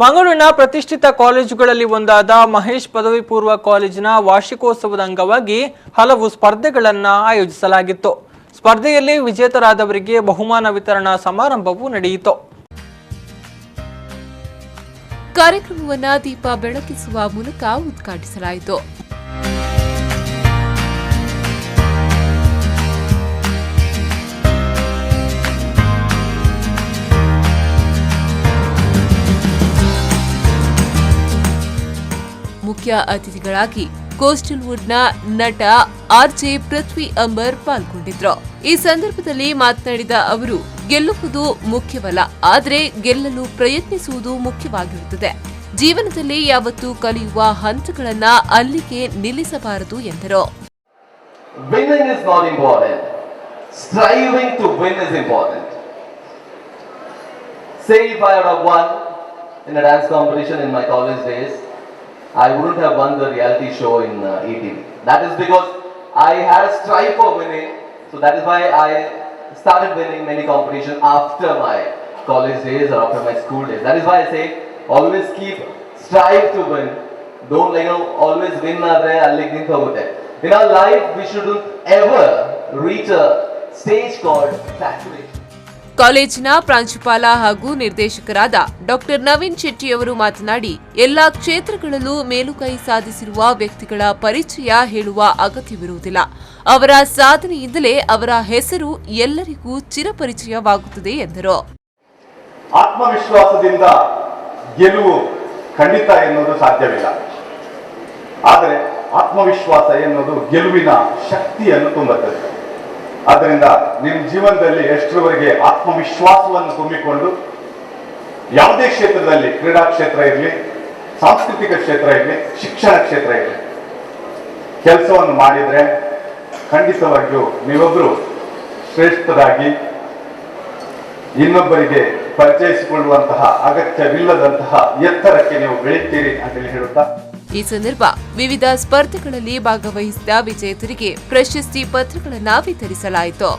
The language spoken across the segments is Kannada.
ಮಂಗಳೂರಿನ ಪ್ರತಿಷ್ಠಿತ ಕಾಲೇಜುಗಳಲ್ಲಿ ಒಂದಾದ ಮಹೇಶ್ ಪದವಿ ಪೂರ್ವ ಕಾಲೇಜಿನ ವಾರ್ಷಿಕೋತ್ಸವದ ಅಂಗವಾಗಿ ಹಲವು ಸ್ಪರ್ಧೆಗಳನ್ನು ಆಯೋಜಿಸಲಾಗಿತ್ತು. ಸ್ಪರ್ಧೆಯಲ್ಲಿ ವಿಜೇತರಾದವರಿಗೆ ಬಹುಮಾನ ವಿತರಣಾ ಸಮಾರಂಭವೂ ನಡೆಯಿತು. ಕಾರ್ಯಕ್ರಮವನ್ನು ದೀಪ ಬೆಳಗಿಸುವ ಮೂಲಕ ಉದ್ಘಾಟಿಸಲಾಯಿತು. ಮುಖ್ಯ ಅತಿಥಿಗಳಾಗಿ ಕೋಸ್ಟಲ್ ವುಡ್ನ ನಟ ಆರ್ಜೆ ಪೃಥ್ವಿ ಅಂಬರ್ ಪಾಲ್ಗೊಂಡಿದ್ರು. ಈ ಸಂದರ್ಭದಲ್ಲಿ ಮಾತನಾಡಿದ ಅವರು, ಗೆಲ್ಲುವುದು ಮುಖ್ಯವಲ್ಲ, ಆದರೆ ಗೆಲ್ಲಲು ಪ್ರಯತ್ನಿಸುವುದು ಮುಖ್ಯವಾಗಿರುತ್ತದೆ. ಜೀವನದಲ್ಲಿ ಯಾವತ್ತೂ ಕಲಿಯುವ ಹಂತಗಳನ್ನ ಅಲ್ಲಿಗೆ ನಿಲ್ಲಿಸಬಾರದು ಎಂದರು. Winning is not important. Striving to win is important. Say if I had won in a dance competition in my college days, I wouldn't have won the reality show in ETV. That is because I had a strive for winning. So that is why I started winning many competitions after my college days or after my school days. That is why I say always strive to win. Don't always win in our life we shouldn't ever reach a stage called saturation. ಕಾಲೇಜಿನ ಪ್ರಾಂಶುಪಾಲ ಹಾಗೂ ನಿರ್ದೇಶಕರಾದ ಡಾಕ್ಟರ್ ನವೀನ್ ಶೆಟ್ಟಿ ಅವರು ಮಾತನಾಡಿ, ಎಲ್ಲಾ ಕ್ಷೇತ್ರಗಳಲ್ಲೂ ಮೇಲುಗೈ ಸಾಧಿಸಿರುವ ವ್ಯಕ್ತಿಗಳ ಪರಿಚಯ ಹೇಳುವ ಅಗತ್ಯವಿರುವುದಿಲ್ಲ. ಅವರ ಸಾಧನೆಯಿಂದಲೇ ಅವರ ಹೆಸರು ಎಲ್ಲರಿಗೂ ಚಿರಪರಿಚಯವಾಗುತ್ತದೆ ಎಂದರು. ಆತ್ಮವಿಶ್ವಾಸದಿಂದ ಗೆಲುವು ಖಂಡಿತ ಎನ್ನುವುದು ಸಾಧ್ಯವಿಲ್ಲ, ಆದರೆ ಆತ್ಮವಿಶ್ವಾಸ ಎನ್ನುವುದು ಗೆಲುವಿನ ಶಕ್ತಿಯನ್ನು ತುಂಬುತ್ತದೆ. ಆದ್ದರಿಂದ ನಿಮ್ಮ ಜೀವನದಲ್ಲಿ ಎಷ್ಟರವರೆಗೆ ಆತ್ಮವಿಶ್ವಾಸವನ್ನು ತುಂಬಿಕೊಂಡು ಯಾವುದೇ ಕ್ಷೇತ್ರದಲ್ಲಿ, ಕ್ರೀಡಾ ಕ್ಷೇತ್ರ ಇರಲಿ, ಸಾಂಸ್ಕೃತಿಕ ಕ್ಷೇತ್ರ ಇರಲಿ, ಶಿಕ್ಷಣ ಕ್ಷೇತ್ರ ಇರಲಿ, ಕೆಲಸವನ್ನು ಮಾಡಿದರೆ ಖಂಡಿತವಾಗಿಯೂ ನೀವೊಬ್ಬರು ಶ್ರೇಷ್ಠರಾಗಿ ಇನ್ನೊಬ್ಬರಿಗೆ ಪರಿಚಯಿಸಿಕೊಳ್ಳುವಂತಹ ಅಗತ್ಯವಿಲ್ಲದಂತಹ ಎತ್ತರಕ್ಕೆ ನೀವು ಬೆಳೆಯುತ್ತೀರಿ ಅಂತ ಹೇಳುತ್ತಾ, ಈ ಸಂದರ್ಭ ವಿವಿಧ ಸ್ಪರ್ಧೆಗಳಲ್ಲಿ ಭಾಗವಹಿಸಿದ ವಿಜೇತರಿಗೆ ಪ್ರಶಸ್ತಿ ಪತ್ರಗಳನ್ನು ವಿತರಿಸಲಾಯಿತು.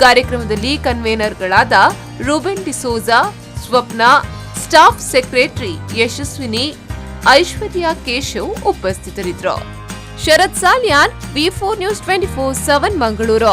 ಕಾರ್ಯಕ್ರಮದಲ್ಲಿ ಕನ್ವೇನರ್ಗಳಾದ ರೂಬೆನ್ ಡಿಸೋಜಾ, ಸ್ವಪ್ನ, ಸ್ಟಾಫ್ ಸೆಕ್ರೆಟರಿ ಯಶಸ್ವಿನಿ, ಐಶ್ವರ್ಯ ಕೇಶವ್ ಉಪಸ್ಥಿತರಿದ್ದರು. ಶರತ್ ಸಾಲ್ಯಾನ್, V4 News 24/7 ಮಂಗಳೂರು.